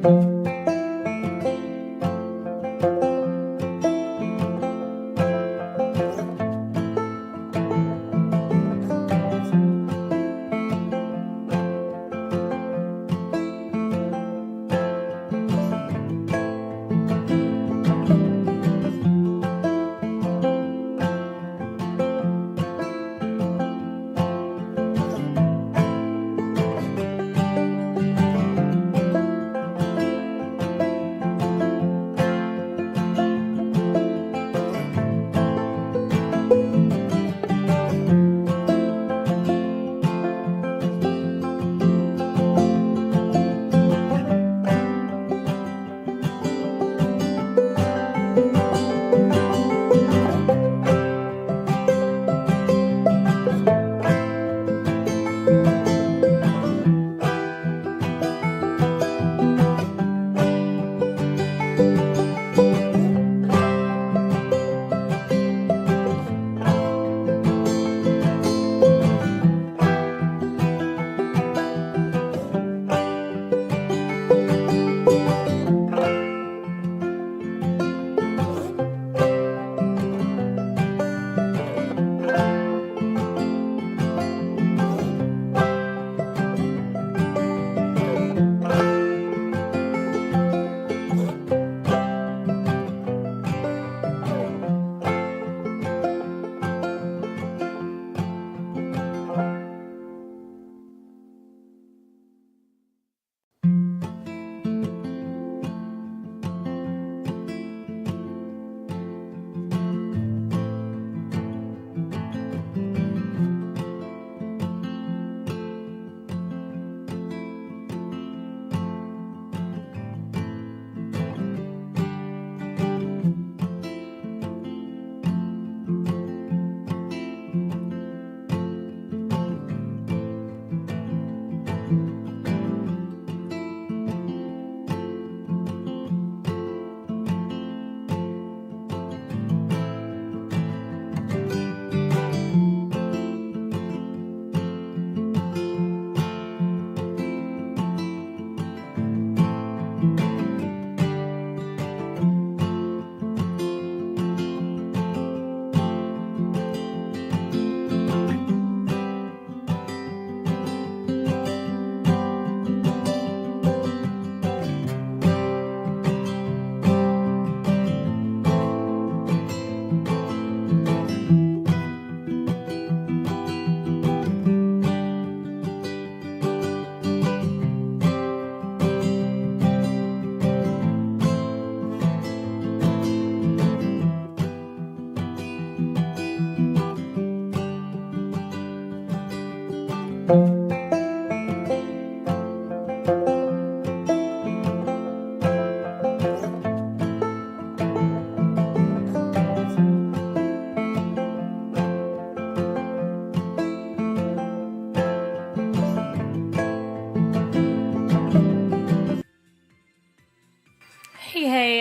Hey,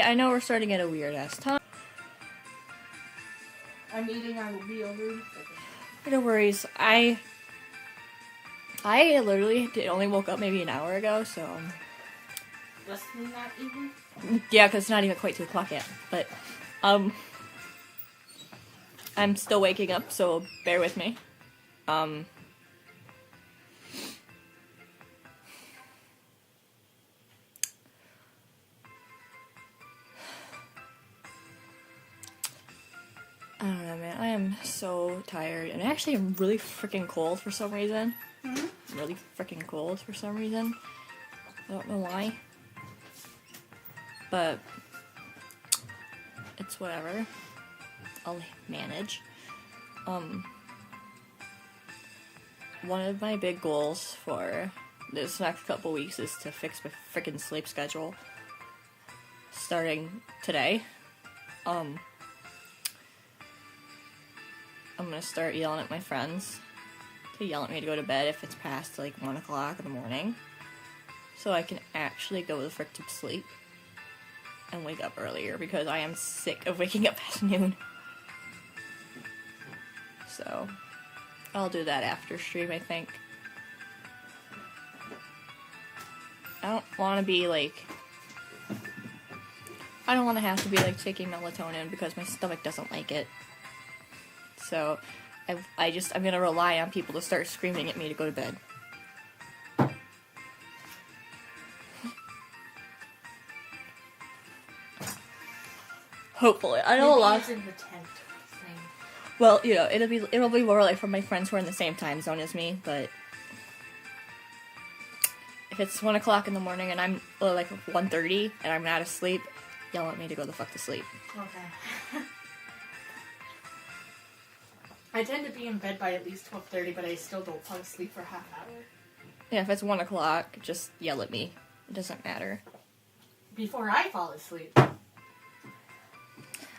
I know we're starting at a weird ass time. I'm eating, I will be over. No worries. I literally only woke up maybe an hour ago, so Less than that even? yeah, because it's not even quite 2 o'clock yet. But I'm still waking up, so bear with me. I don't know, man. I am so tired, and actually I'm really freaking cold for some reason. Mm-hmm. Really freaking cold for some reason. I don't know why. But it's whatever. I'll manage. One of my big goals for this next couple weeks is to fix my freaking sleep schedule. Starting today. I'm gonna start yelling at my friends to yell at me to go to bed if it's past like 1 o'clock in the morning, so I can actually go the frick to sleep and wake up earlier, because I am sick of waking up at noon. So I'll do that after stream, I think. I don't want to be like I don't want to have to be like taking melatonin because my stomach doesn't like it. So I'm gonna rely on people to start screaming at me to go to bed. Hopefully, I know a lot. In the tent thing. Well, you know, it'll be more like from my friends who are in the same time zone as me, but if it's 1 o'clock in the morning and I'm like 1:30 and I'm not asleep, yell at me to go the fuck to sleep. Okay. I tend to be in bed by at least 12:30, but I still don't fall asleep for half hour. Yeah, if it's 1 o'clock, just yell at me. It doesn't matter. Before I fall asleep.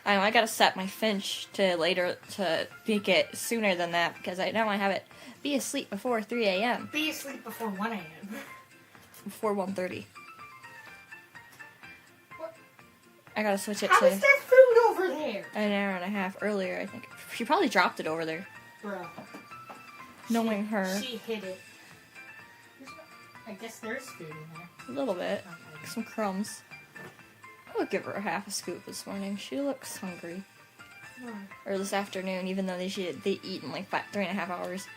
I know, I gotta set my Finch to later to make it sooner than that because I have it be asleep before 3 a.m. Be asleep before 1 a.m. Before 1:30. What? I gotta switch it How to is there food over there? an hour and a half earlier, I think. She probably dropped it over there. Bruh. Knowing her. She hid it. I guess there's food in there. A little bit. Okay. Some crumbs. I would give her a half a scoop this morning. She looks hungry. Or this afternoon, even though they eat in like 3.5 hours.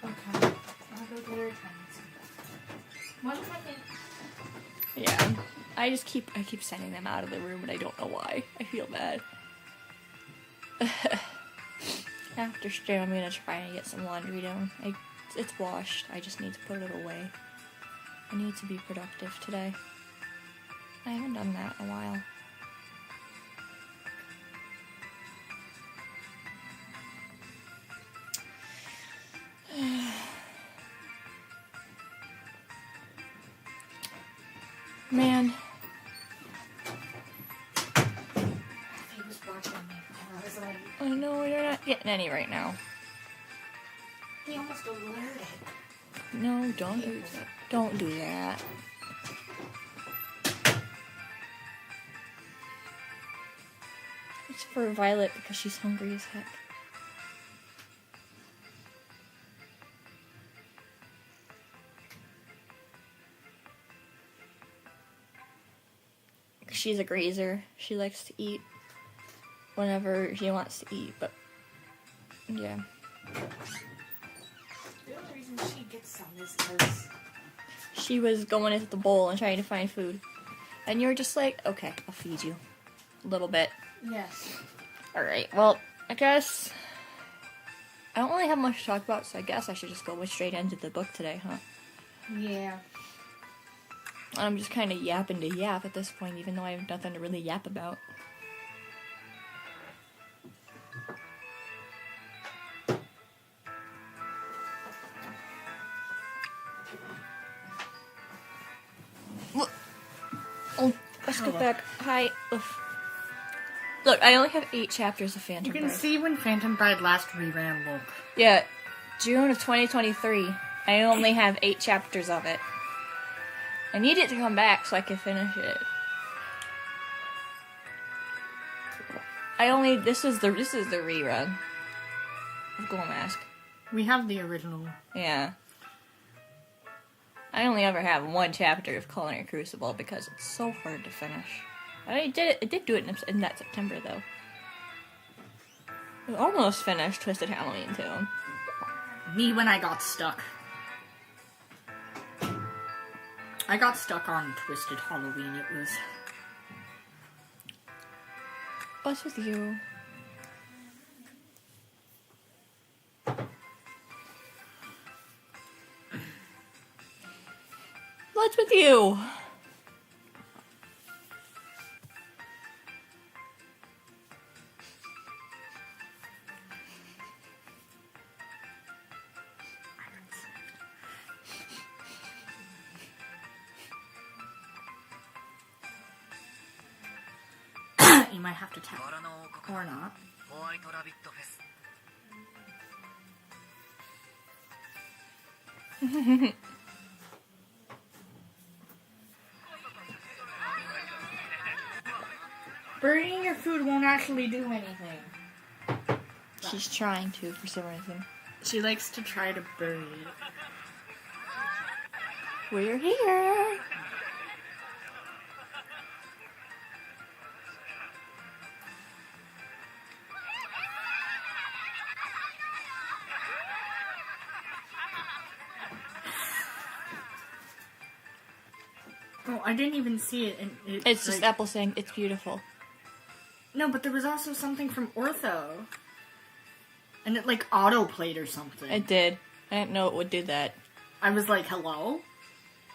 Okay. I'll go get her tents. 1 second. Yeah. I keep sending them out of the room and I don't know why. I feel bad. After stream, I'm gonna try and get some laundry done. It's washed. I just need to put it away. I need to be productive today. I haven't done that in a while. Man. He was watching me. And I was like, I know you're not getting any right now. he almost alerted. No, don't do that. Don't do that. It's for Violet because she's hungry as heck. She's a grazer. She likes to eat whenever she wants to eat, but yeah. The only reason she gets some is because She was going into the bowl and trying to find food. And you're just like, okay, I'll feed you. A little bit. yes. Alright, well, I guess I don't really have much to talk about, so I guess I should just go straight into the book today, huh? Yeah. I'm just kind of yapping to yap at this point, even though I have nothing to really yap about. Look. Oh, let's go back. Hi. Oof. Look, I only have 8 chapters of Phantom You can Bride. see when Phantom Bride last reran, look. Yeah, June of 2023. I only have 8 chapters of it. I need it to come back so I can finish it. This is the rerun of Glow Mask. We have the original. Yeah. I only ever have 1 chapter of Culinary Crucible because it's so hard to finish. I did do it in that September though. I almost finished Twisted Halloween too. Me when I got stuck. I got stuck on Twisted Halloween, it was. What's with you? What's with you? You might have to tap. Or not. Burning your food won't actually do anything. She's trying to for some reason. She likes to try to bury it. We're here. Oh, I didn't even see it. And It's just Apple saying it's beautiful. No, but there was also something from Ortho. And it like auto-played or something. It did. I didn't know it would do that. I was like, hello?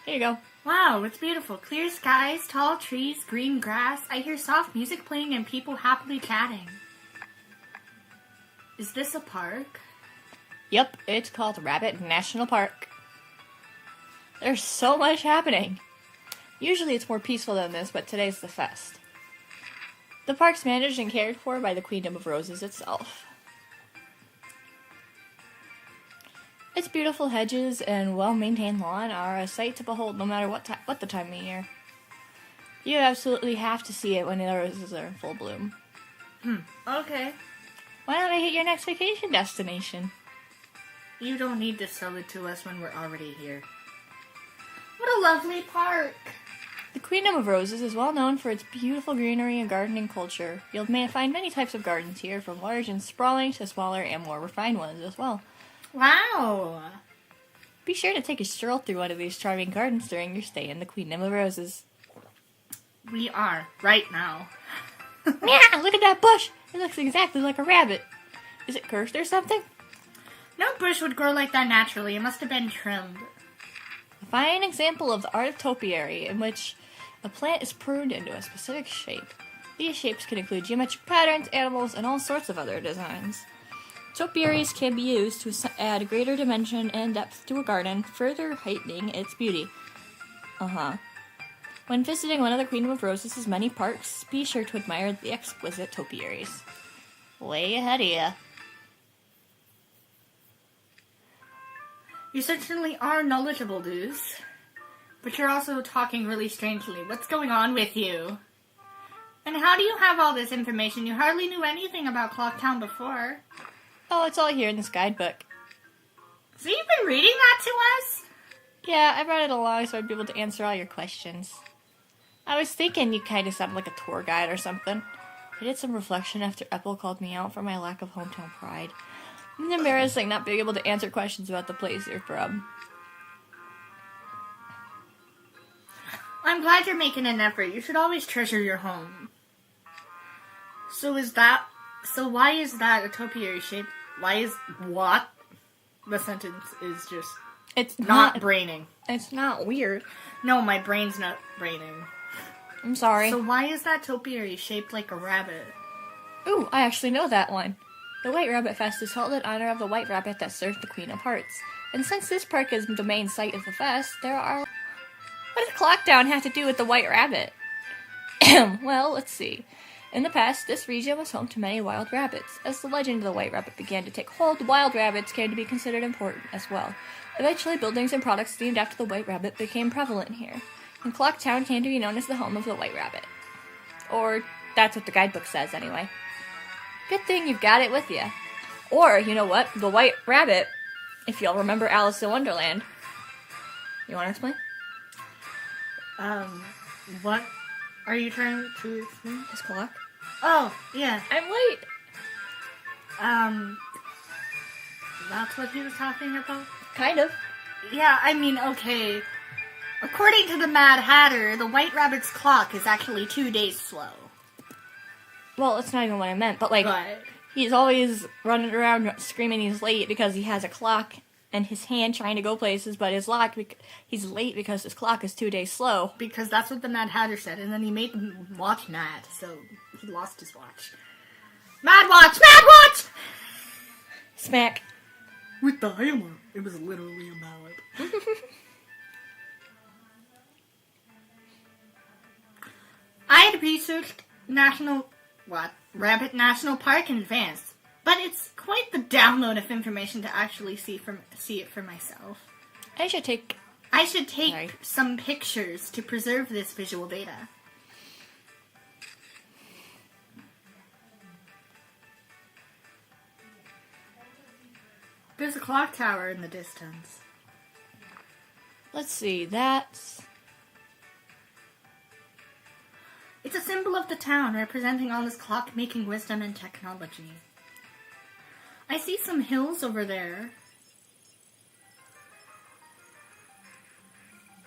Here you go. Wow, it's beautiful. Clear skies, tall trees, green grass. I hear soft music playing and people happily chatting. Is this a park? Yep, it's called Rabbit National Park. There's so much happening. Usually it's more peaceful than this, but today's the fest. The park's managed and cared for by the Queendom of Roses itself. Its beautiful hedges and well-maintained lawn are a sight to behold no matter what the time of year. You absolutely have to see it when the roses are in full bloom. Okay. Why don't I hit your next vacation destination? You don't need to sell it to us when we're already here. What a lovely park! The Queendom of Roses is well known for its beautiful greenery and gardening culture. You'll find many types of gardens here, from large and sprawling to smaller and more refined ones as well. Wow! Be sure to take a stroll through one of these charming gardens during your stay in the Queendom of Roses. We are, right now. Yeah, look at that bush! It looks exactly like a rabbit. Is it cursed or something? No bush would grow like that naturally. It must have been trimmed. A fine example of the art of topiary, in which a plant is pruned into a specific shape. These shapes can include geometric patterns, animals, and all sorts of other designs. Topiaries can be used to add greater dimension and depth to a garden, further heightening its beauty. When visiting one of the Queendom of Roses' many parks, be sure to admire the exquisite topiaries. Way ahead of ya. You certainly are knowledgeable, Deuce. But you're also talking really strangely. What's going on with you? And how do you have all this information? You hardly knew anything about Clocktown before. Oh, it's all here in this guidebook. So you've been reading that to us? Yeah, I brought it along so I'd be able to answer all your questions. I was thinking you kind of sound like a tour guide or something. I did some reflection after Apple called me out for my lack of hometown pride. It's embarrassing not being able to answer questions about the place you're from. I'm glad you're making an effort. You should always treasure your home. So why is that a topiary shape? Why is what? The sentence is just... It's not braining. It's not weird. No, my brain's not braining. I'm sorry. So why is that topiary shaped like a rabbit? Ooh, I actually know that one. The White Rabbit Fest is held in honor of the white rabbit that served the Queen of Hearts. And since this park is the main site of the fest, there are... What does Clocktown have to do with the White Rabbit? Well, let's see. In the past, this region was home to many wild rabbits. As the legend of the White Rabbit began to take hold, wild rabbits came to be considered important as well. Eventually, buildings and products themed after the White Rabbit became prevalent here, and Clocktown came to be known as the home of the White Rabbit. Or, that's what the guidebook says, anyway. Good thing you've got it with you. Or, you know what? The White Rabbit, if y'all remember Alice in Wonderland. You want to explain? What are you trying to explain? His clock. Oh, yeah. I'm late! That's what he was talking about? Kind of. Yeah, I mean, okay. According to the Mad Hatter, the White Rabbit's clock is actually 2 days slow. Well, that's not even what I meant, but like, he's always running around screaming he's late because he has a clock in his hand trying to go places, but he's late because his clock is 2 days slow. Because that's what the Mad Hatter said, and then he made him watch Mad, so he lost his watch. Mad Watch! Mad Watch! Smack. With the hammer. It was literally a mallet. I had researched Rabbit National Park in advance, but it's quite the download of information to actually see it for myself. I should take some pictures to preserve this visual data. There's a clock tower in the distance. Let's see, that's... It's a symbol of the town, representing all this clock-making wisdom and technology. I see some hills over there.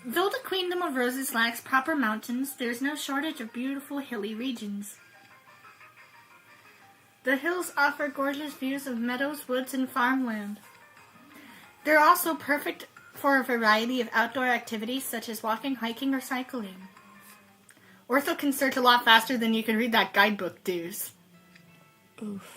Though the Queendom of Roses lacks proper mountains, there's no shortage of beautiful hilly regions. The hills offer gorgeous views of meadows, woods, and farmland. They're also perfect for a variety of outdoor activities such as walking, hiking, or cycling. Ortho can search a lot faster than you can read that guidebook, dudes. Oof.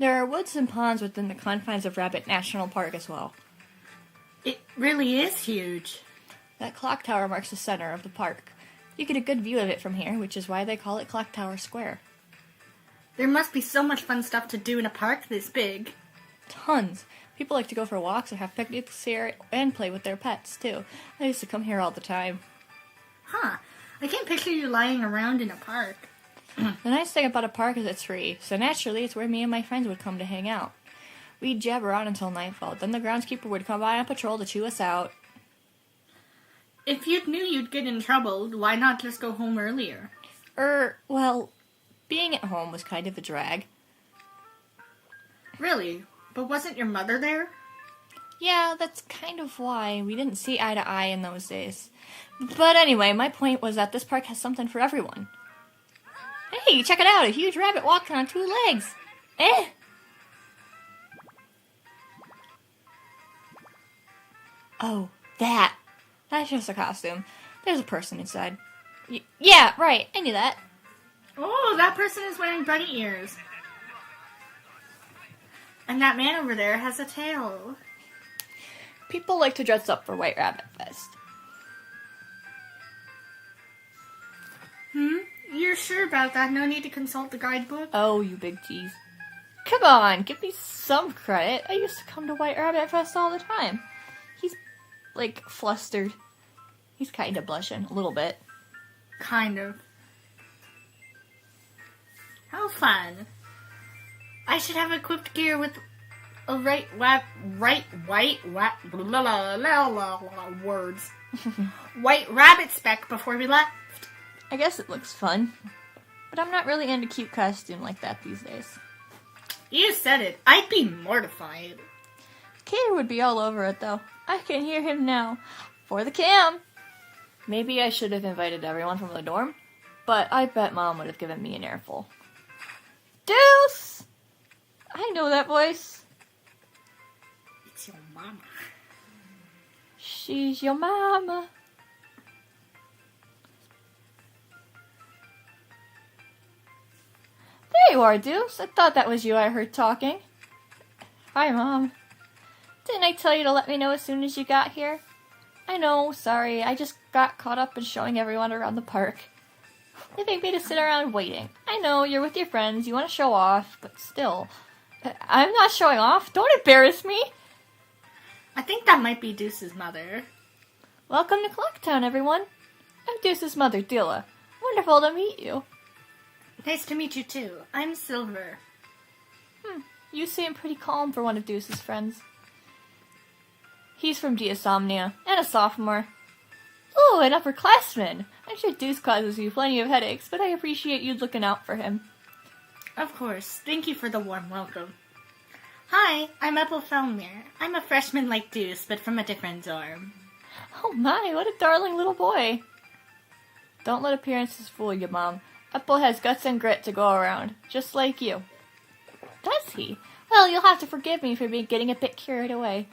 There are woods and ponds within the confines of Rabbit National Park as well. It really is huge. That clock tower marks the center of the park. You get a good view of it from here, which is why they call it Clock Tower Square. There must be so much fun stuff to do in a park this big. Tons. People like to go for walks or have picnics here and play with their pets, too. I used to come here all the time. Huh. I can't picture you lying around in a park. The nice thing about a park is it's free, so naturally it's where me and my friends would come to hang out. We'd jab around until nightfall, then the groundskeeper would come by on patrol to chew us out. If you knew you'd get in trouble, why not just go home earlier? Well, being at home was kind of a drag. Really? But wasn't your mother there? Yeah, that's kind of why we didn't see eye to eye in those days. But anyway, my point was that this park has something for everyone. Hey, check it out! A huge rabbit walking on 2 legs! Oh, that! That's just a costume. There's a person inside. Yeah, right, I knew that. Oh, that person is wearing bunny ears. And that man over there has a tail. People like to dress up for White Rabbit Fest. You're sure about that? No need to consult the guidebook? Oh, you big tease. Come on, give me some credit. I used to come to White Rabbit Fest all the time. He's, flustered. He's kind of blushing, a little bit. Kind of. How fun. I should have equipped gear with a words. White rabbit speck before we left. I guess it looks fun. But I'm not really into cute costume like that these days. You said it. I'd be mortified. Kid would be all over it, though. I can hear him now. For the cam! Maybe I should have invited everyone from the dorm, but I bet Mom would have given me an earful. Deuce! I know that voice. It's your mama. She's your mama. There you are, Deuce. I thought that was you I heard talking. Hi, Mom. Didn't I tell you to let me know as soon as you got here? I know, sorry. I just got caught up in showing everyone around the park. They think me to sit around waiting. I know, you're with your friends, you want to show off, but still. I'm not showing off. Don't embarrass me. I think that might be Deuce's mother. Welcome to Clocktown, everyone. I'm Deuce's mother, Dila. Wonderful to meet you. Nice to meet you, too. I'm Silver. You seem pretty calm for one of Deuce's friends. He's from Diasomnia, and a sophomore. Ooh, an upperclassman. I'm sure Deuce causes you plenty of headaches, but I appreciate you looking out for him. Of course. Thank you for the warm welcome. Hi, I'm 𝙎𝙾𝙾. I'm a freshman like Deuce, but from a different dorm. Oh my, what a darling little boy. Don't let appearances fool you, Mom. Apple has guts and grit to go around, just like you. Does he? Well, you'll have to forgive me for getting a bit carried away.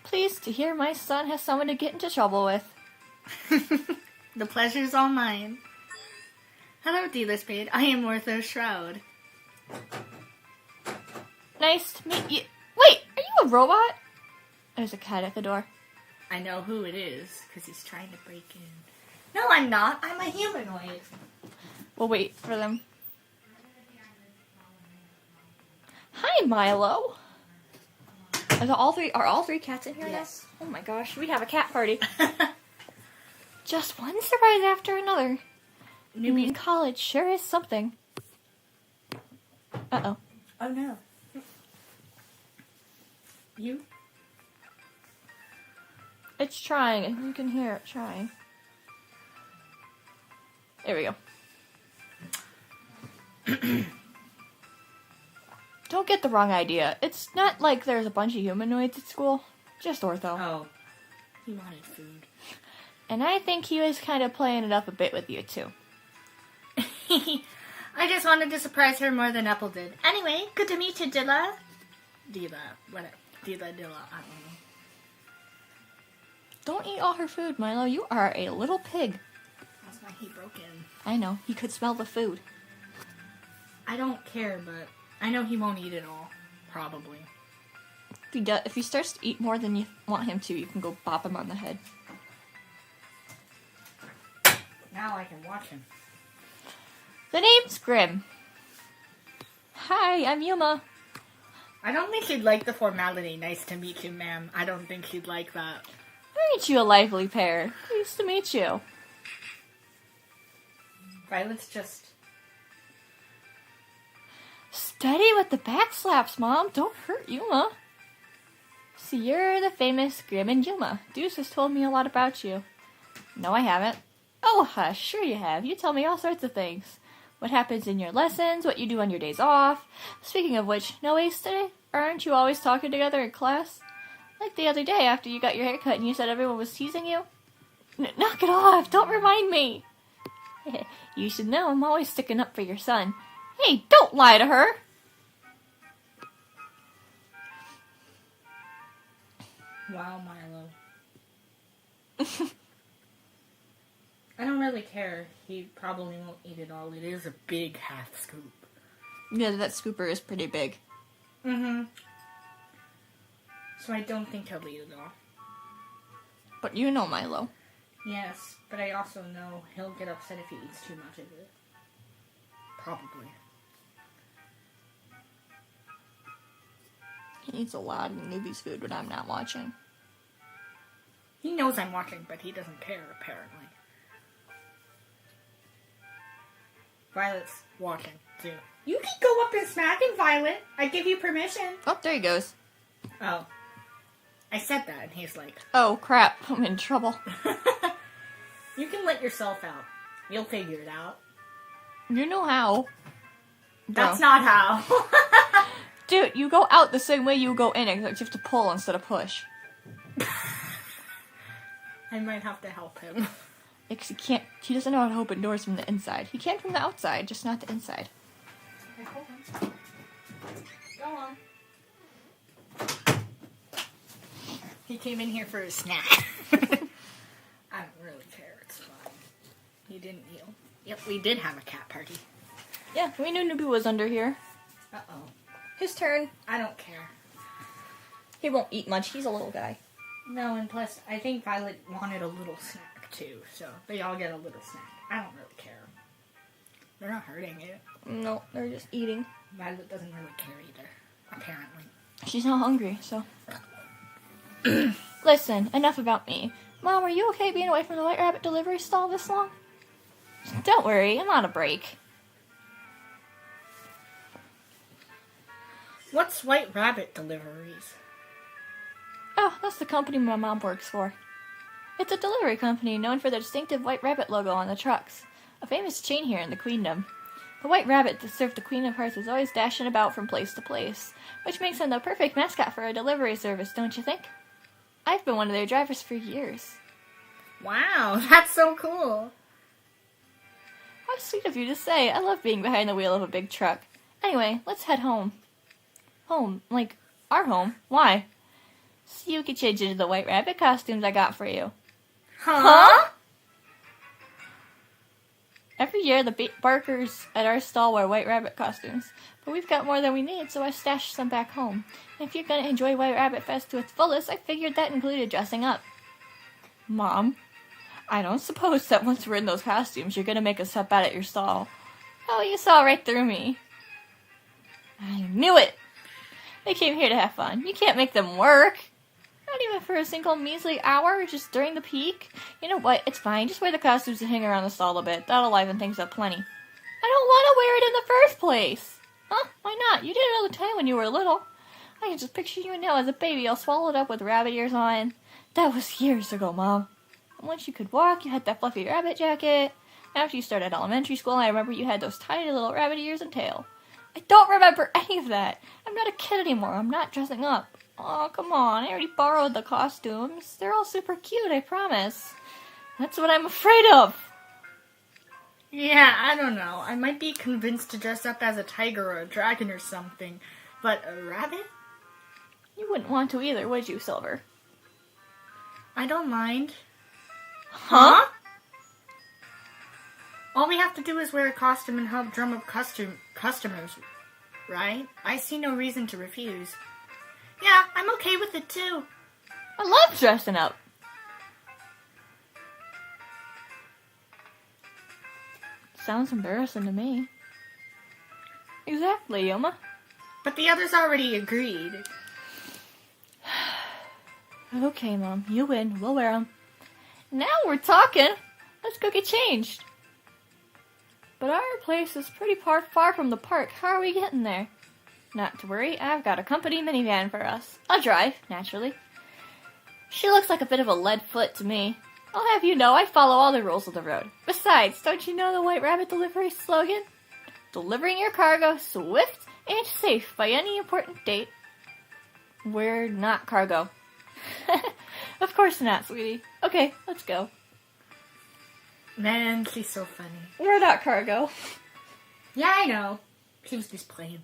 Pleased to hear my son has someone to get into trouble with. The pleasure's all mine. Hello, D-List-Paid. I am Ortho Shroud. Nice to meet you. Wait, are you a robot? There's a cat at the door. I know who it is, because he's trying to break in. No, I'm not. I'm a humanoid. We'll wait for them. Hi, Milo. Are all three cats in here? Yes. Now? Oh my gosh, we have a cat party. Just one surprise after another. Newbie in college sure is something. Uh-oh. Oh no. You? It's trying. You can hear it trying. There we go. Don't get the wrong idea. It's not like there's a bunch of humanoids at school. Just Ortho. Oh. He wanted food. And I think he was kind of playing it up a bit with you, too. I just wanted to surprise her more than Apple did. Anyway, good to meet you, Dilla. Dilla, whatever. Dilla, I don't know. Don't eat all her food, Milo. You are a little pig. That's why he broke in. I know. He could smell the food. I don't care, but I know he won't eat it all. Probably. If he starts to eat more than you want him to, you can go bop him on the head. Now I can watch him. The name's Grim. Hi, I'm Yuma. I don't think she'd like the formality. Nice to meet you, ma'am. I don't think she'd like that. Aren't you a lively pair? Nice to meet you. Violet's just... Steady with the back slaps, Mom. Don't hurt Yuma. So you're the famous Grim and Yuma. Deuce has told me a lot about you. No, I haven't. Oh, hush. Sure you have. You tell me all sorts of things. What happens in your lessons, what you do on your days off. Speaking of which, no Ace today? Aren't you always talking together in class? Like the other day after you got your hair cut and you said everyone was teasing you? Knock it off! Don't remind me! You should know I'm always sticking up for your son. Hey, don't lie to her! Wow, Milo. I don't really care. He probably won't eat it all. It is a big half scoop. Yeah, that scooper is pretty big. Mm-hmm. So I don't think he'll eat it all. But you know Milo. Yes, but I also know he'll get upset if he eats too much of it. Probably. He eats a lot of newbies' food when I'm not watching. He knows I'm watching, but he doesn't care, apparently. Violet's watching, too. You can go up and smack him, Violet. I give you permission. Oh, there he goes. Oh. I said that, and he's like... Oh, crap. I'm in trouble. You can let yourself out. You'll figure it out. You know how. That's not how. Dude, you go out the same way you go in, except you have to pull instead of push. I might have to help him. Because he doesn't know how to open doors from the inside. He can from the outside, just not the inside. Okay, hold on. Go on. He came in here for a snack. I don't really care, it's fine. He didn't kneel. Yep, we did have a cat party. Yeah, we knew Newbie was under here. Uh-oh. His turn. I don't care. He won't eat much, he's a little guy. No, and plus, I think Violet wanted a little snack, too, so they all get a little snack. I don't really care. They're not hurting it. No, they're just eating. Violet doesn't really care either, apparently. She's not hungry, so... Listen, enough about me. Mom, are you okay being away from the White Rabbit delivery stall this long? Don't worry, I'm on a break. What's White Rabbit deliveries? Oh, that's the company my mom works for. It's a delivery company known for the distinctive White Rabbit logo on the trucks. A famous chain here in the Queendom. The White Rabbit that served the Queen of Hearts is always dashing about from place to place, which makes him the perfect mascot for a delivery service, don't you think? I've been one of their drivers for years. Wow, that's so cool. How sweet of you to say. I love being behind the wheel of a big truck. Anyway, let's head home. Home? Like, our home? Why? So you can change into the White Rabbit costumes I got for you. Huh? Every year, the barkers at our stall wear White Rabbit costumes, but we've got more than we need, so I stashed some back home. And if you're gonna enjoy White Rabbit Fest to its fullest, I figured that included dressing up. Mom, I don't suppose that once we're in those costumes, you're gonna make us step out at your stall. Oh, you saw right through me. I knew it! They came here to have fun. You can't make them work. Not even for a single measly hour, just during the peak. You know what? It's fine. Just wear the costumes and hang around the stall a bit. That'll liven things up plenty. I don't want to wear it in the first place. Huh? Why not? You did it all the time when you were little. I can just picture you now as a baby all swallowed up with rabbit ears on. That was years ago, Mom. And once you could walk, you had that fluffy rabbit jacket. After you started elementary school, I remember you had those tiny little rabbit ears and tail. I don't remember any of that. I'm not a kid anymore. I'm not dressing up. Oh, come on. I already borrowed the costumes. They're all super cute, I promise. That's what I'm afraid of. Yeah, I don't know. I might be convinced to dress up as a tiger or a dragon or something. But a rabbit? You wouldn't want to either, would you, Silver? I don't mind. Huh? All we have to do is wear a costume and help drum up customers, right? I see no reason to refuse. Yeah, I'm okay with it too. I love dressing up. Sounds embarrassing to me. Exactly, Yoma. But the others already agreed. Okay, Mom, you win. We'll wear them. Now we're talking. Let's go get changed. But our place is pretty far from the park. How are we getting there? Not to worry, I've got a company minivan for us. I'll drive, naturally. She looks like a bit of a lead foot to me. I'll have you know I follow all the rules of the road. Besides, don't you know the White Rabbit delivery slogan? Delivering your cargo swift and safe by any important date. We're not cargo. Of course not, sweetie. Okay, let's go. Man, she's so funny. We're not cargo. Yeah, I know. She was just playing.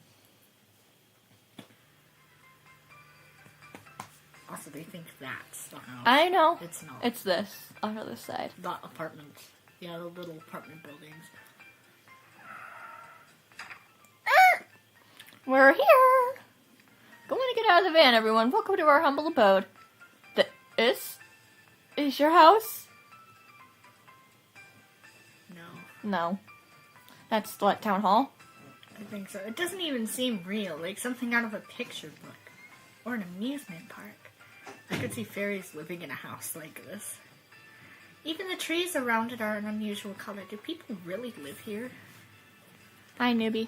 Also, they think that's the house. I know. It's not. It's this, on the other side. The apartments. Yeah, the little apartment buildings. We're here! Go on and get out of the van, everyone. Welcome to our humble abode. This is your house? No. No. That's what, town hall? I think so. It doesn't even seem real, like something out of a picture book. Or an amusement park. I could see fairies living in a house like this. Even the trees around it are an unusual color. Do people really live here? Hi, newbie.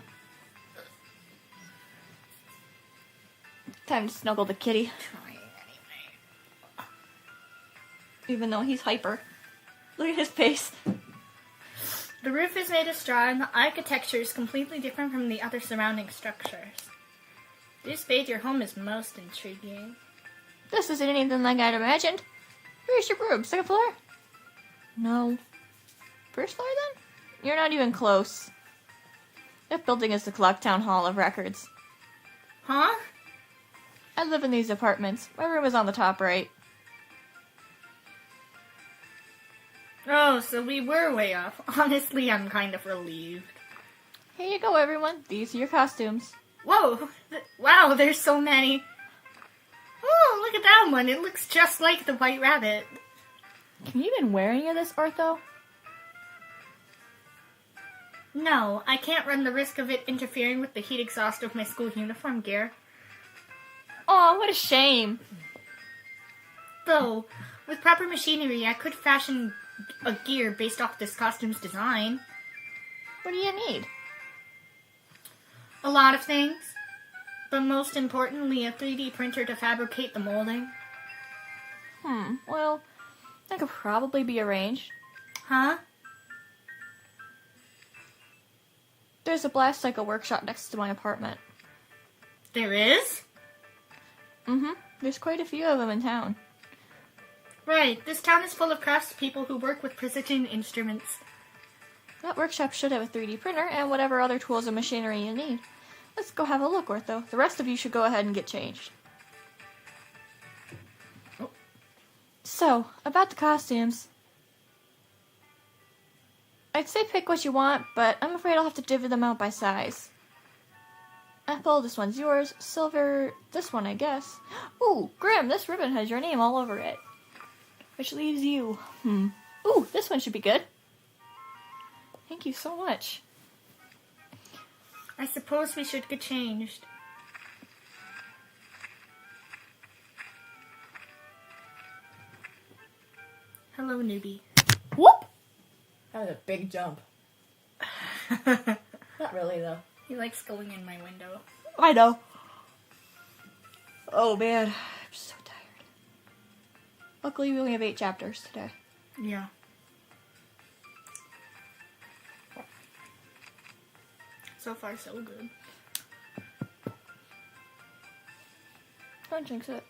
Time to snuggle the kitty. Try anyway. Even though he's hyper. Look at his face. The roof is made of straw and the architecture is completely different from the other surrounding structures. This bait your home is most intriguing. This isn't anything like I'd imagined. Where's your room? Second floor? No. First floor then? You're not even close. That building is the Clock Town Hall of Records. Huh? I live in these apartments. My room is on the top right. Oh, so we were way off. Honestly, I'm kind of relieved. Here you go, everyone. These are your costumes. Whoa! Wow, there's so many. Oh, look at that one. It looks just like the White Rabbit. Can you even wear any of this, Ortho? No, I can't run the risk of it interfering with the heat exhaust of my school uniform gear. Aw, what a shame. Though, with proper machinery, I could fashion a gear based off this costume's design. What do you need? A lot of things. But most importantly, a 3D printer to fabricate the molding. Well, that could probably be arranged. Huh? There's a blast cycle workshop next to my apartment. There is? There's quite a few of them in town. Right, this town is full of craftspeople who work with precision instruments. That workshop should have a 3D printer and whatever other tools and machinery you need. Let's go have a look, Ortho. The rest of you should go ahead and get changed. Oh. So, about the costumes. I'd say pick what you want, but I'm afraid I'll have to divvy them out by size. Apple, this one's yours. Silver, this one, I guess. Ooh, Grim, this ribbon has your name all over it. Which leaves you. Ooh, this one should be good. Thank you so much. I suppose we should get changed. Hello, newbie. Whoop! That was a big jump. Not really, though. He likes going in my window. I know. Oh, man. I'm so tired. Luckily, we only have 8 chapters today. Yeah. So far, so good. Don't jinx it.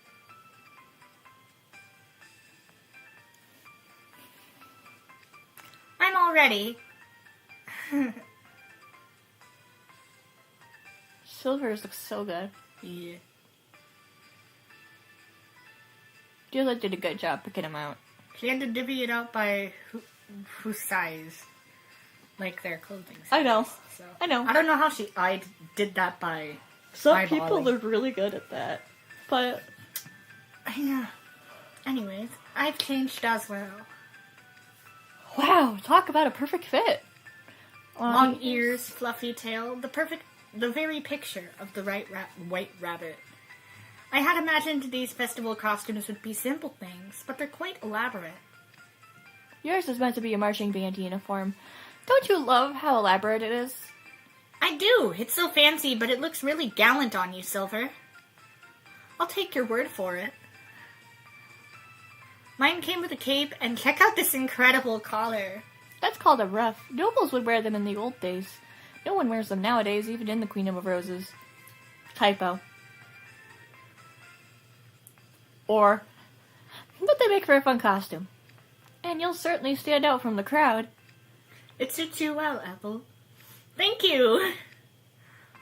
I'm all ready. Silvers look so good. Yeah. Dula did a good job picking them out. She had to divvy it out by whose size, like their clothing size. I know. So, I know. I don't know how I did that by Some eyeballing. people are really good at that. But Yeah. Anyways, I've changed as well. wow, talk about a perfect fit. Long ears, fluffy tail, the very picture of the white rabbit. I had imagined these festival costumes would be simple things, but they're quite elaborate. Yours is meant to be a marching band uniform. Don't you love how elaborate it is? I do! It's so fancy, but it looks really gallant on you, Silver. I'll take your word for it. Mine came with a cape, and check out this incredible collar. That's called a ruff. Nobles would wear them in the old days. No one wears them nowadays, even in the Queen of Roses. Typo. But they make for a fun costume. And you'll certainly stand out from the crowd. It suits you well, Apple. Thank you!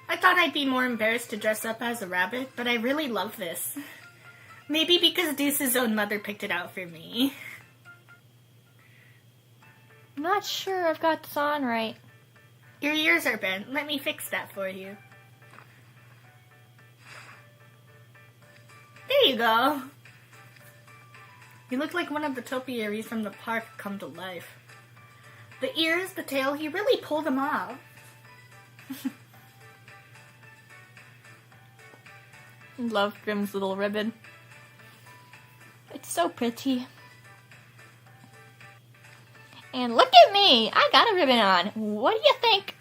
I thought I'd be more embarrassed to dress up as a rabbit, but I really love this. Maybe because Deuce's own mother picked it out for me. I'm not sure I've got this on right. Your ears are bent. Let me fix that for you. There you go. You look like one of the topiaries from the park come to life. The ears, the tail, he really pulled them off. Love Grimm's little ribbon. It's so pretty. And look at me! I got a ribbon on. What do you think?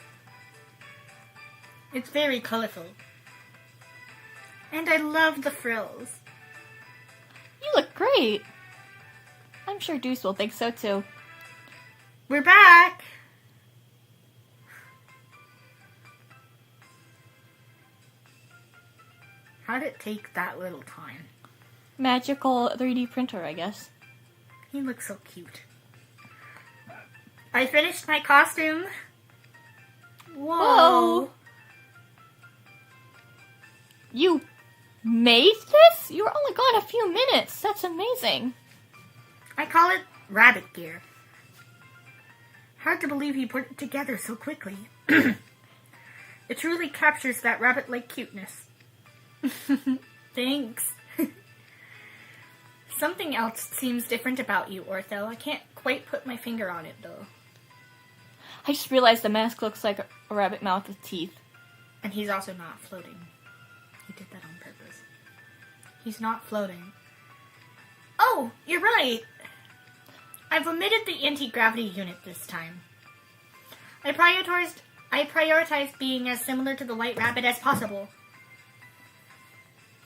It's very colorful. And I love the frills. You look great. I'm sure Deuce will think so too. We're back! How did it take that little time? Magical 3D printer, I guess. He looks so cute. I finished my costume. Whoa! You made this? You were only gone a few minutes. That's amazing. I call it rabbit gear. Hard to believe he put it together so quickly. It truly captures that rabbit-like cuteness. Thanks. Something else seems different about you, Ortho. I can't quite put my finger on it, though. I just realized the mask looks like a rabbit mouth with teeth. And he's also not floating. He did that on purpose. He's not floating. Oh, you're right! I've omitted the anti-gravity unit this time. I prioritized being as similar to the White Rabbit as possible.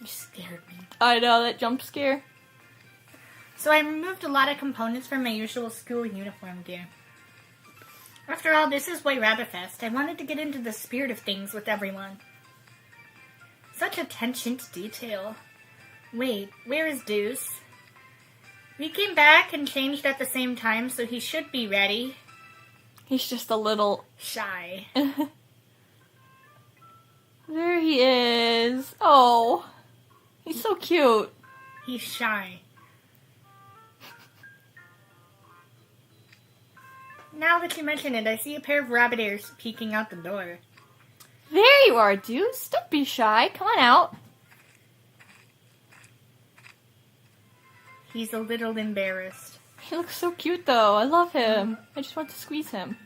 You scared me. I know, that jump scare. So I removed a lot of components from my usual school uniform gear. After all, this is White Rabbit Fest. I wanted to get into the spirit of things with everyone. Such attention to detail. Wait, where is Deuce? We came back and changed at the same time, so he should be ready. He's just a little shy. There he is. Oh, he's so cute. He's shy. Now that you mention it, I see a pair of rabbit ears peeking out the door. There you are, Deuce. Don't be shy. Come on out. He's a little embarrassed. He looks so cute, though. I love him. I just want to squeeze him.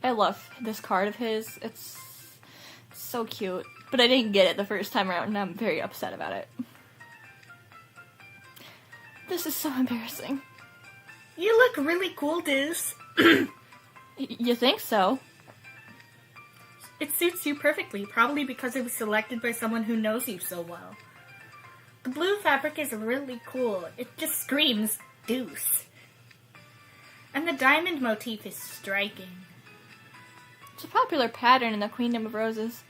I love this card of his. It's so cute. But I didn't get it the first time around, and I'm very upset about it. This is so embarrassing. You look really cool, Deuce. You think so? It suits you perfectly, probably because it was selected by someone who knows you so well. The blue fabric is really cool. It just screams Deuce. And the diamond motif is striking. It's a popular pattern in the Queendom of Roses.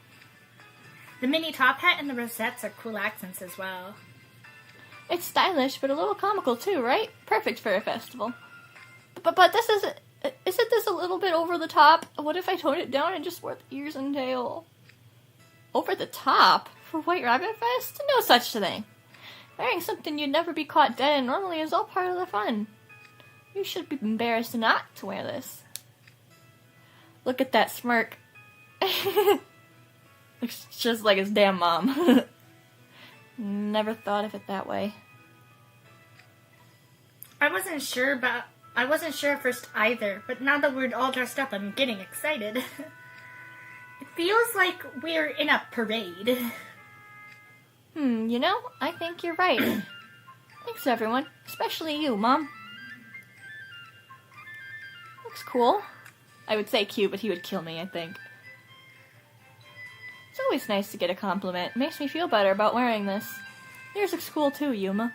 The mini top hat and the rosettes are cool accents as well. It's stylish, but a little comical too, right? Perfect for a festival. But this isn't this a little bit over the top? What if I toned it down and just wore the ears and tail? Over the top? For White Rabbit Fest? No such thing. Wearing something you'd never be caught dead in normally is all part of the fun. You should be embarrassed not to wear this. Look at that smirk. Looks just like his damn mom. Never thought of it that way. I wasn't sure at first either, but now that we're all dressed up, I'm getting excited. It feels like we're in a parade. You know, I think you're right. Thanks, everyone. Especially you, Mom. Looks cool. I would say cute, but he would kill me, I think. It's always nice to get a compliment. It makes me feel better about wearing this. Yours looks cool too, Yuma.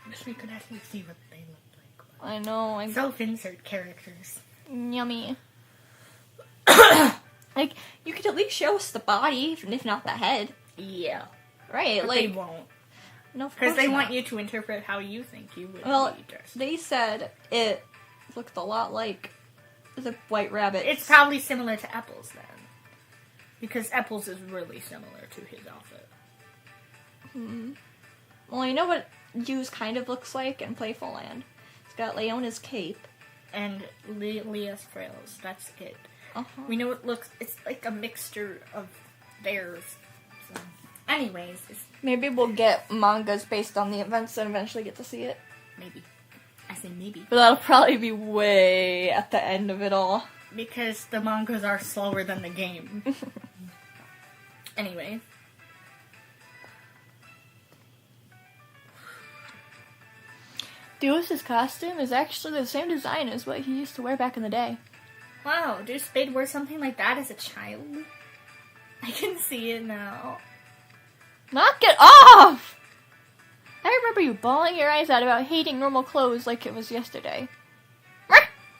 Wish we could actually see what they look like. I know. Self-insert characters. Yummy. Like, you could at least show us the body, if not the head. Yeah. Right, But like... they won't. No, of Because course they not. want you to interpret how you think you would be dressed. They said it looked a lot like the White Rabbit. It's probably similar to Apple's then. Because Apple's is really similar to his outfit. Well, you know what Yu's kind of looks like in Playful Land? It's got Leona's cape. And Leah's frills. That's it. Uh-huh. We know it's like a mixture of theirs. So, anyways, Maybe we'll get mangas based on the events and eventually get to see it. maybe. I say maybe. But that'll probably be way at the end of it all. Because the mangas are slower than the game. Anyway. Deus's costume is actually the same design as what he used to wear back in the day. Wow, did Spade wear something like that as a child? I can see it now. Knock it off! I remember you bawling your eyes out about hating normal clothes like it was yesterday.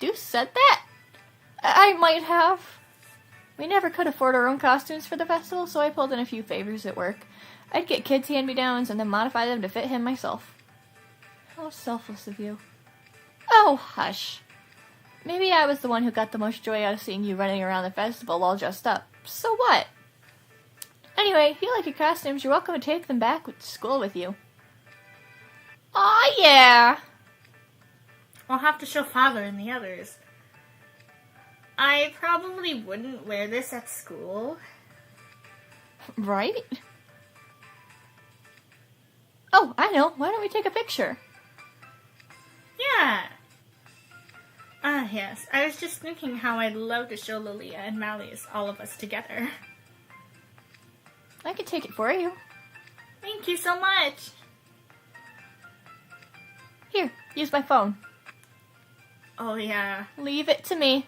Deuce said that? I might have. We never could afford our own costumes for the festival, so I pulled in a few favors at work. I'd get kids' hand-me-downs and then modify them to fit him myself. How selfless of you. Oh, hush. Maybe I was the one who got the most joy out of seeing you running around the festival all dressed up. So what? Anyway, if you like your costumes, you're welcome to take them back to school with you. Aw, yeah! I'll have to show Father and the others. I probably wouldn't wear this at school. Right? Oh, I know. Why don't we take a picture? Yeah. Yes. I was just thinking how I'd love to show Lilia and Malleus, all of us together. I can take it for you. Thank you so much. Here, use my phone. Oh, yeah. Leave it to me.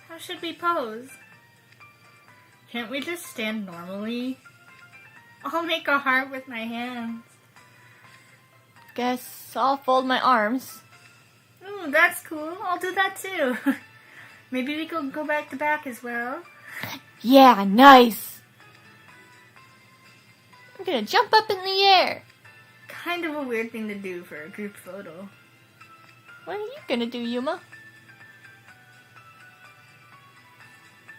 How should we pose? Can't we just stand normally? I'll make a heart with my hands. Guess I'll fold my arms. Ooh, that's cool. I'll do that too. Maybe we can go back to back as well. Yeah, nice. I'm gonna jump up in the air. Kind of a weird thing to do for a group photo. What are you gonna do, Yuma?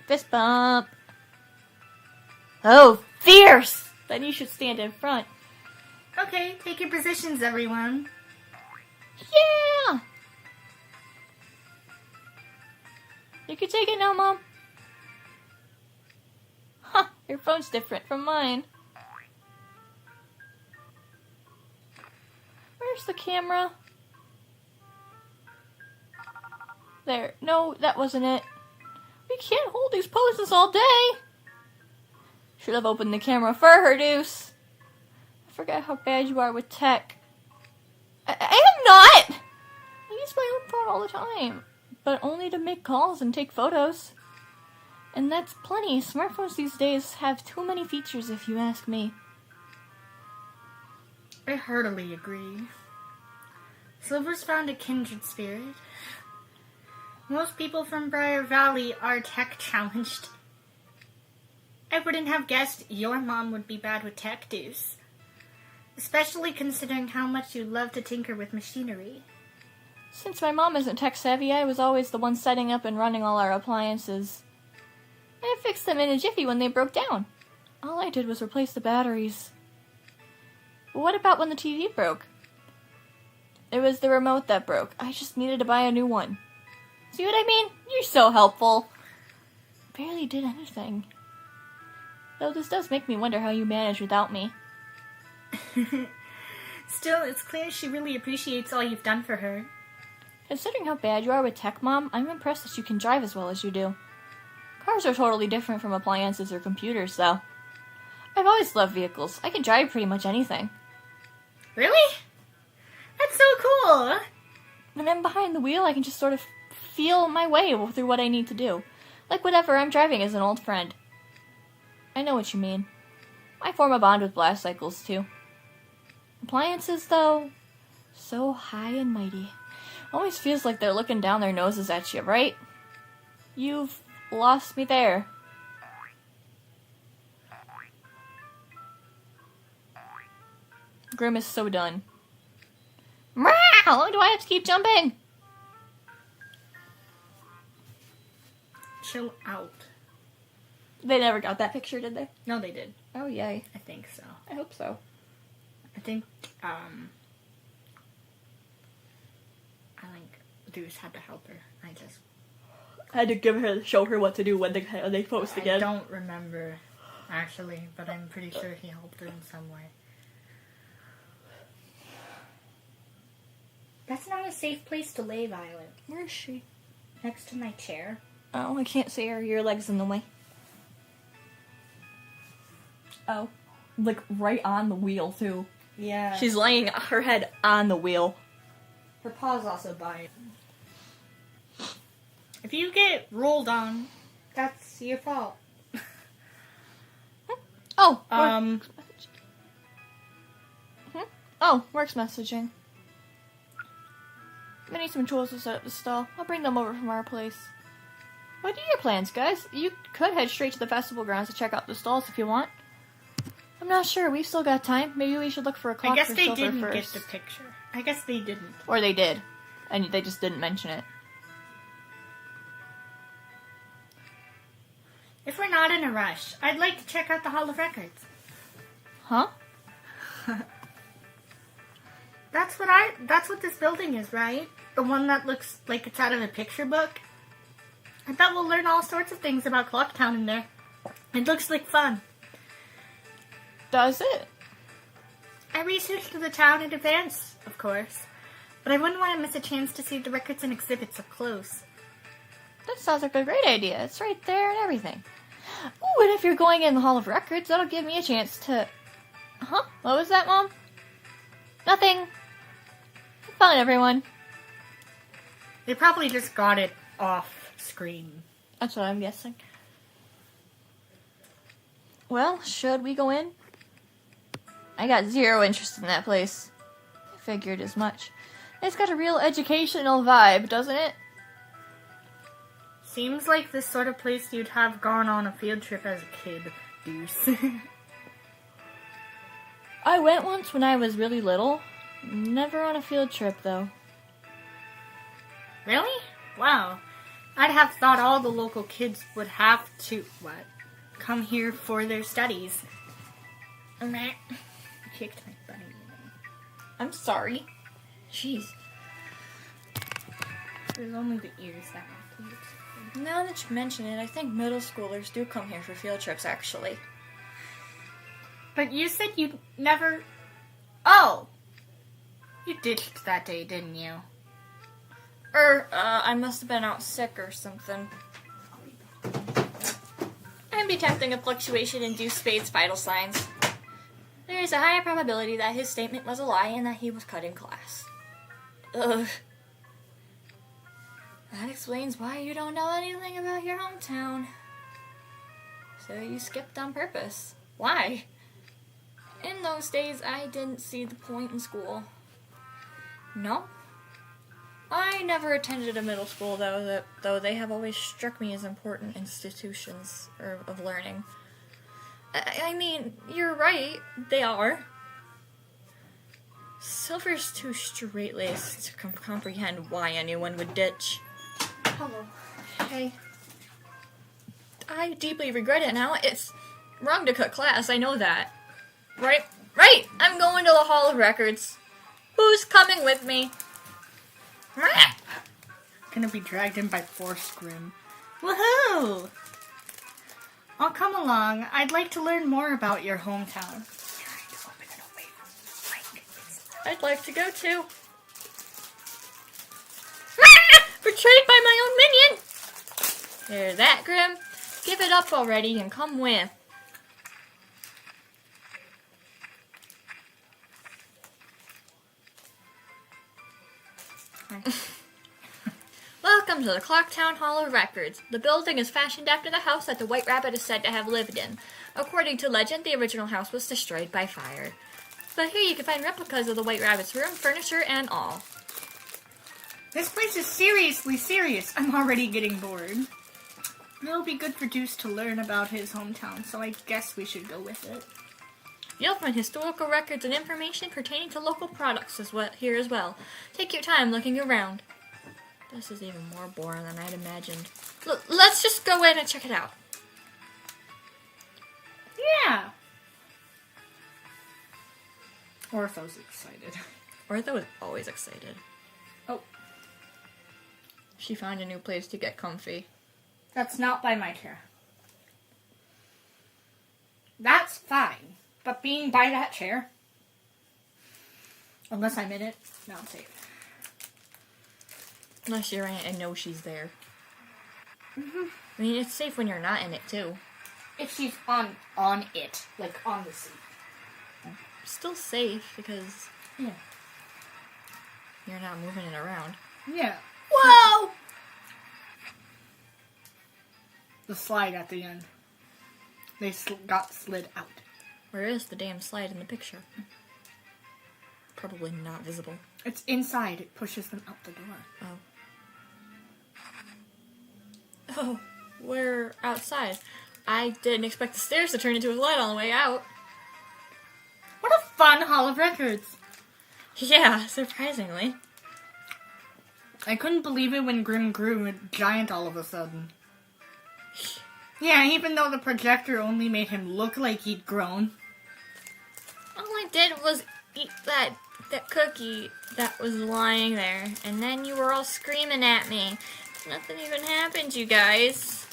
Fist bump. Oh, fierce! Then you should stand in front. Okay, take your positions, everyone. Yeah! You can take it now, Mom. Huh, your phone's different from mine. Where's the camera? There. No, that wasn't it. We can't hold these poses all day. Should have opened the camera for her, Deuce. I forget how bad you are with tech. I am not! I use my own phone all the time. But only to make calls and take photos. And that's plenty. Smartphones these days have too many features, if you ask me. I heartily agree. Silver's found a kindred spirit. Most people from Briar Valley are tech challenged. I wouldn't have guessed your mom would be bad with tech, Deuce. Especially considering how much you love to tinker with machinery. Since my mom isn't tech savvy, I was always the one setting up and running all our appliances. I fixed them in a jiffy when they broke down. All I did was replace the batteries. But what about when the TV broke? It was the remote that broke. I just needed to buy a new one. See what I mean? You're so helpful. Barely did anything. Though this does make me wonder how you manage without me. Still, it's clear she really appreciates all you've done for her. Considering how bad you are with tech, Mom, I'm impressed that you can drive as well as you do. Cars are totally different from appliances or computers, though. I've always loved vehicles. I can drive pretty much anything. Really? That's so cool! When I'm behind the wheel, I can just sort of feel my way through what I need to do. Like whatever I'm driving is an old friend. I know what you mean. I form a bond with blast cycles, too. Appliances, though, so high and mighty. Always feels like they're looking down their noses at you, right? You've lost me there. Grim is so done. How long do I have to keep jumping? Chill out. They never got that picture, did they? No, they did. Oh, yay. I think so. I hope so. I think, I think Deuce had to help her. I had to show her what to do when they post again. I don't remember, actually, but I'm pretty sure he helped her in some way. That's not a safe place to lay, Violet. Where is she? Next to my chair. Oh, I can't see her. Your leg's in the way. Oh. Like, right on the wheel, too. Yeah. She's laying her head on the wheel. Her paw's also by it. If you get rolled on, that's your fault. Oh. Oh, works messaging. I need some tools to set up the stall. I'll bring them over from our place. What are your plans, guys? You could head straight to the festival grounds to check out the stalls if you want. I'm not sure. We've still got time. Maybe we should look for a clock for Silver first. I guess they didn't get the picture. I guess they didn't. Or they did. And they just didn't mention it. If we're not in a rush, I'd like to check out the Hall of Records. Huh? That's what this building is, right? The one that looks like it's out of a picture book. I bet we'll learn all sorts of things about Clocktown in there. It looks like fun. Does it? I researched the town in advance, of course. But I wouldn't want to miss a chance to see the records and exhibits up close. That sounds like a great idea. It's right there and everything. Ooh, and if you're going in the Hall of Records, that'll give me a chance to... Huh? What was that, Mom? Nothing. Have fun, everyone. They probably just got it off screen. That's what I'm guessing. Well, should we go in? I got zero interest in that place. I figured as much. It's got a real educational vibe, doesn't it? Seems like this sort of place you'd have gone on a field trip as a kid, Deuce. I went once when I was really little. Never on a field trip, though. Really? Wow. I'd have thought all the local kids would have to, come here for their studies. I kicked my bunny. I'm sorry. Jeez. There's only the ears that have to use. Now that you mention it, I think middle schoolers do come here for field trips, actually. But you said you never... Oh! You ditched that day, didn't you? I must have been out sick or something. I'm detecting a fluctuation in Spades' vital signs. There is a higher probability that his statement was a lie and that he was cut in class. Ugh. That explains why you don't know anything about your hometown. So you skipped on purpose. Why? In those days, I didn't see the point in school. No, I never attended a middle school, though they have always struck me as important institutions of learning. I mean, you're right, they are. Silver's too straight-laced to comprehend why anyone would ditch. Hello. Hey. I deeply regret it now. It's wrong to cut class, I know that. Right, I'm going to the Hall of Records. Who's coming with me? Gonna be dragged in by force, Grim. Woohoo! I'll come along. I'd like to learn more about your hometown. I'd like to go too. Betrayed by my own minion! There's that, Grim. Give it up already and come with. Welcome to the Clocktown Hall of Records. The building is fashioned after the house that the White Rabbit is said to have lived in. According to legend, the original house was destroyed by fire. But here you can find replicas of the White Rabbit's room, furniture, and all. This place is seriously serious. I'm already getting bored. It'll be good for Deuce to learn about his hometown, so I guess we should go with it. You'll find historical records and information pertaining to local products here as well. Take your time looking around. This is even more boring than I'd imagined. Let's just go in and check it out. Yeah. Ortho's excited. Ortho is always excited. Oh. She found a new place to get comfy. That's not by my chair. That's fine. But being by that chair, unless I'm in it, no, I'm safe. Unless you're in it and know she's there. Mm-hmm. I mean, it's safe when you're not in it, too. If she's on it, like on the seat. Still safe, because yeah, you're not moving it around. Yeah. Whoa! The slide at the end. They got slid out. Where is the damn slide in the picture? Probably not visible. It's inside. It pushes them out the door. Oh, we're outside. I didn't expect the stairs to turn into a slide on the way out. What a fun Hall of Records. Yeah, surprisingly. I couldn't believe it when Grim grew a giant all of a sudden. Yeah, even though the projector only made him look like he'd grown. All I did was eat that cookie that was lying there, and then you were all screaming at me. Nothing even happened, you guys.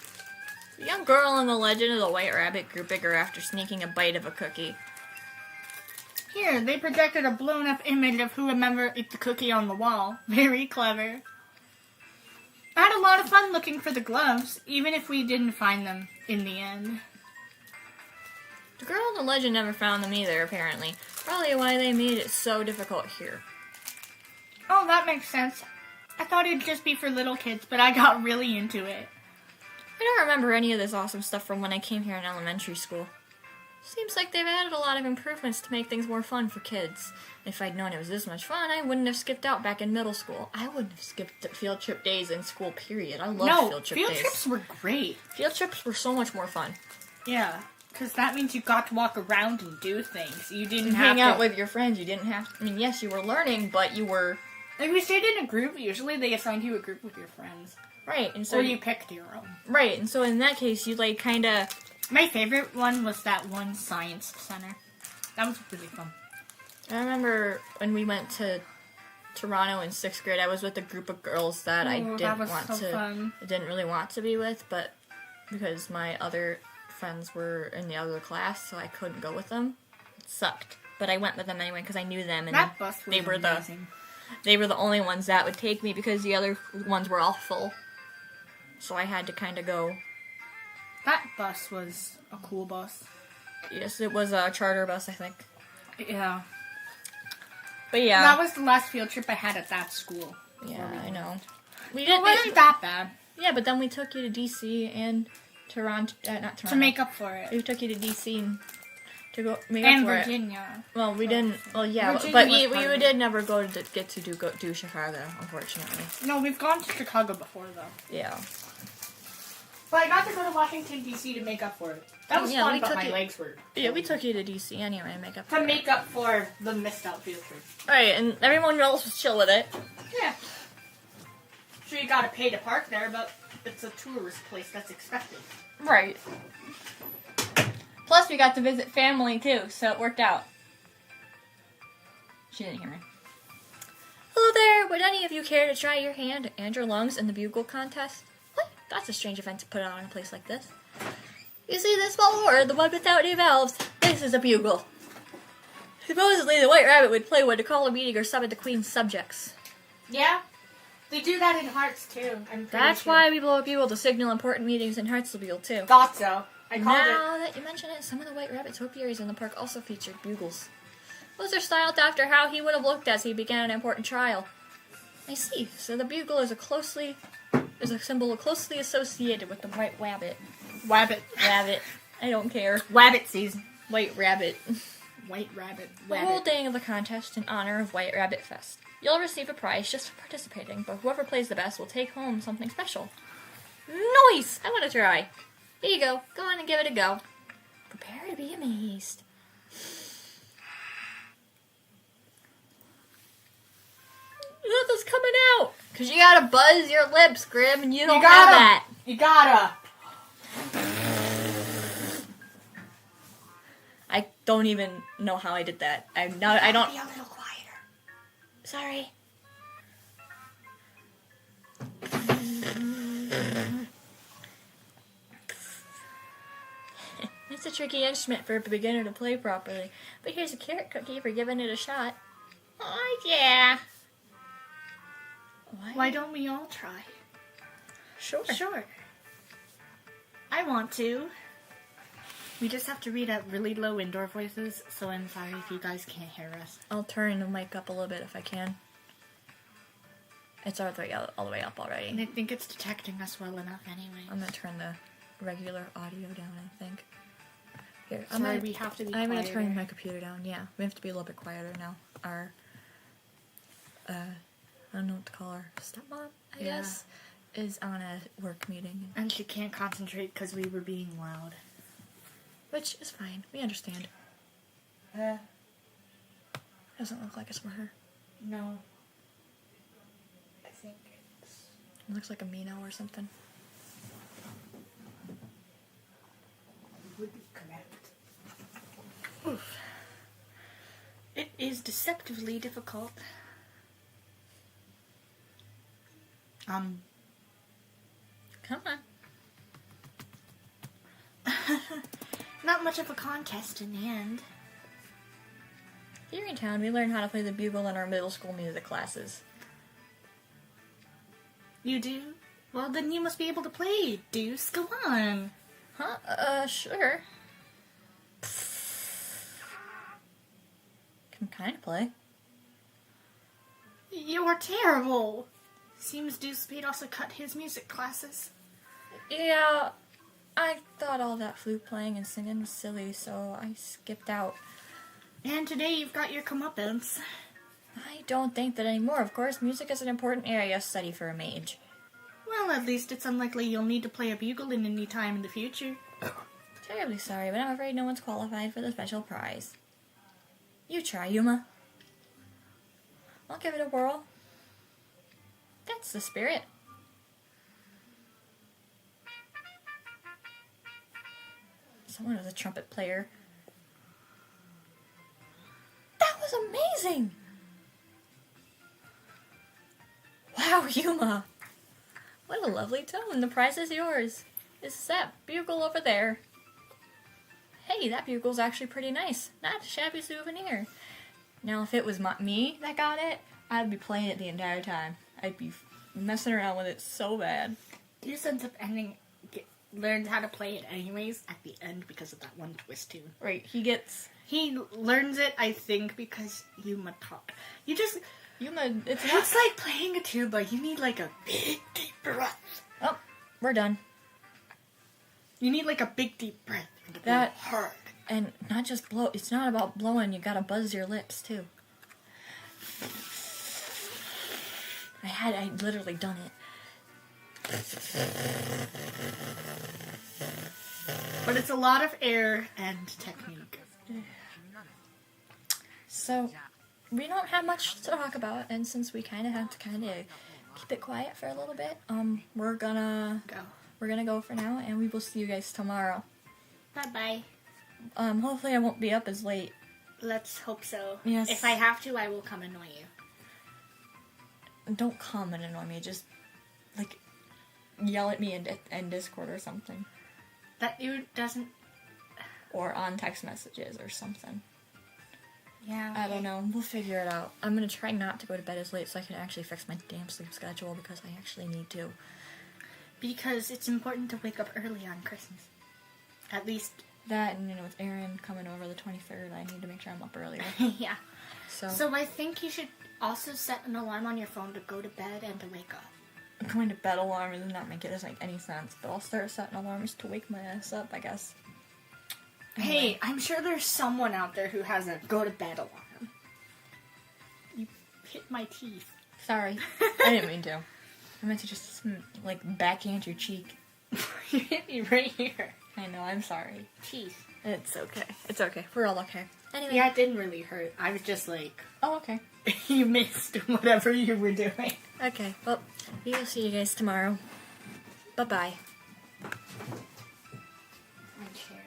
The young girl in the Legend of the White Rabbit grew bigger after sneaking a bite of a cookie. Here, they projected a blown-up image of whoever ate the cookie on the wall. Very clever. I had a lot of fun looking for the gloves, even if we didn't find them in the end. The girl in the legend never found them either, apparently. Probably why they made it so difficult here. Oh, that makes sense. I thought it'd just be for little kids, but I got really into it. I don't remember any of this awesome stuff from when I came here in elementary school. Seems like they've added a lot of improvements to make things more fun for kids. If I'd known it was this much fun, I wouldn't have skipped out back in middle school. I wouldn't have skipped field trip days in school, period. I love field trip days. No, field trips were great. Field trips were so much more fun. Yeah, because that means you got to walk around and do things. You didn't have hang out with your friends. You didn't have to, I mean, yes, you were learning, but you were... If you stayed in a group, usually they assigned you a group with your friends. Right, and so... Or you picked your own. Right, and so in that case, you, like, kind of... My favorite one was that one science center. That was really fun. I remember when we went to Toronto in 6th grade, I was with a group of girls that I didn't really want to be with, but because my other friends were in the other class, so I couldn't go with them. It sucked. But I went with them anyway because I knew them, and that bus was amazing. They were the only ones that would take me because the other ones were all full. So I had to kind of go. That bus was a cool bus. Yes, it was a charter bus, I think. Yeah. But yeah. That was the last field trip I had at that school. Yeah, I know. It wasn't that bad. Yeah, but then we took you to DC and Toronto, not Toronto. To make up for it. We took you to DC and to go make up And for it. Virginia. Well, we didn't. Well, yeah, Virginia but was we part of it. did never go to get to do Chicago, unfortunately. No, we've gone to Chicago before, though. Yeah. But I got to go to Washington, D.C. to make up for it. That was Yeah, fun, we but took my it- legs were... Yeah, we took you to DC anyway to make up. To make up for the missed out field trip. Alright, and everyone else was chill with it. Yeah. Sure, you gotta pay to park there, but it's a tourist place that's expected. Right. Plus, we got to visit family too, so it worked out. She didn't hear me. Hello there! Would any of you care to try your hand and your lungs in the bugle contest? What? That's a strange event to put on in a place like this. You see this small word, the one without any valves? This is a bugle. Supposedly, the White Rabbit would play one to call a meeting or summon the Queen's subjects. Yeah? They do that in Hearts, too. I'm pretty That's sure. why we blow a bugle to signal important meetings in Hartsville, too. Thought so. I called it. Now that you mention it, some of the White Rabbit topiaries in the park also featured bugles. Those are styled after how he would have looked as he began an important trial. I see. So the bugle is a symbol closely associated with the White Rabbit. Wabbit. Rabbit. I don't care. Wabbit season. White Rabbit. White Rabbit. The whole day of the contest in honor of White Rabbit Fest. You'll receive a prize just for participating, but whoever plays the best will take home something special. Nice! I want to try. Here you go. Go on and give it a go. Prepare to be amazed. Nothing's coming out. Because you gotta buzz your lips, Grim, and you don't have that. You gotta. I don't even know how I did that. I don't. Be a little quieter. Sorry. It's a tricky instrument for a beginner to play properly, but here's a carrot cookie for giving it a shot. Oh yeah. Why don't we all try? Sure. Sure. I want to. We just have to read out really low indoor voices, so I'm sorry if you guys can't hear us. I'll turn the mic up a little bit if I can. It's all the way up already. And I think it's detecting us well enough anyway. I'm gonna turn the regular audio down, I think. Here, Sorry, we have to be I'm gonna quieter. turn my computer down, yeah. We have to be a little bit quieter now. Our, I don't know what to call her, stepmom, I guess, is on a work meeting. And she can't concentrate because we were being loud. Which is fine, we understand. Doesn't look like it's for her. No. I think It looks like a Mino or something. would be correct. Oof. It is deceptively difficult. Come on. Not much of a contest in the end. Here in town, we learn how to play the bugle in our middle school music classes. You do? Well, then you must be able to play, Deuce. Go on. Huh? Sure. Can kind of play. You're terrible. Seems Deuce Speed also cut his music classes. Yeah, I thought all that flute playing and singing was silly, so I skipped out. And today you've got your comeuppance. I don't think that anymore, of course. Music is an important area of study for a mage. Well, at least it's unlikely you'll need to play a bugle in any time in the future. Terribly sorry, but I'm afraid no one's qualified for the special prize. You try, Yuma. I'll give it a whirl. That's the spirit. Someone was a trumpet player. That was amazing! Wow, Yuma! What a lovely tone. The prize is yours. Is that bugle over there? Hey, that bugle's actually pretty nice. Not a shabby souvenir. Now, if it was me that got it, I'd be playing it the entire time. I'd be messing around with it so bad. Deuce ends up learns how to play it anyways at the end because of that one twist tune. Right, He learns it, I think, because Yuma taught. It's like playing a tuba. You need like a big deep breath. Oh, we're done. You need like a big deep breath and to blow That- hard. And not just blow. It's not about blowing. You gotta buzz your lips too. I literally done it. But it's a lot of air and technique. So, we don't have much to talk about, and since we kind of have to keep it quiet for a little bit, we're gonna go for now, and we will see you guys tomorrow. Bye-bye. Hopefully I won't be up as late. Let's hope so. Yes. If I have to, I will come annoy you. Don't come and annoy me, just, like, yell at me in Discord or something. That you doesn't... Or on text messages or something. Yeah. I don't know. We'll figure it out. I'm gonna try not to go to bed as late so I can actually fix my damn sleep schedule because I actually need to. Because it's important to wake up early on Christmas. At least... That, and, with Aaron coming over the 23rd, I need to make sure I'm up earlier. Yeah. So I think you should also set an alarm on your phone to go to bed and to wake up. Going to bed alarm does not make any sense, but I'll start setting alarms to wake my ass up, I guess. Anyway. Hey, I'm sure there's someone out there who has a go to bed alarm. You hit my teeth. Sorry. I didn't mean to. I meant to just, backhand your cheek. You hit me right here. I know, I'm sorry. Jeez. It's okay. It's okay. We're all okay. Anyway. Yeah, it didn't really hurt. I was just like... Oh, okay. You missed whatever you were doing. Okay, well, we will see you guys tomorrow. Bye-bye. My chair.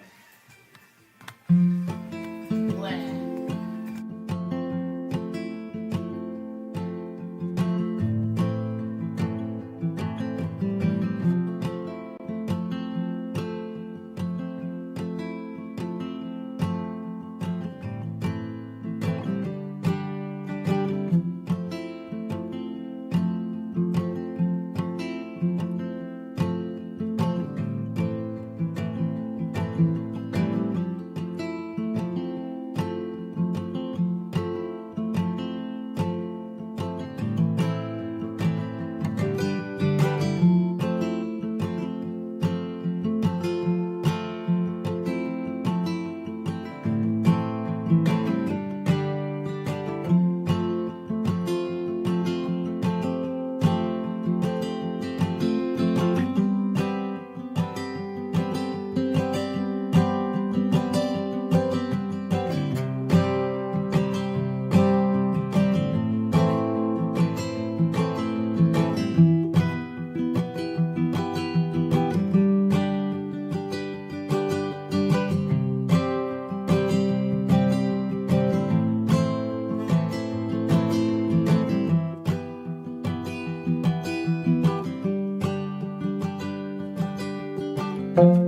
Bye.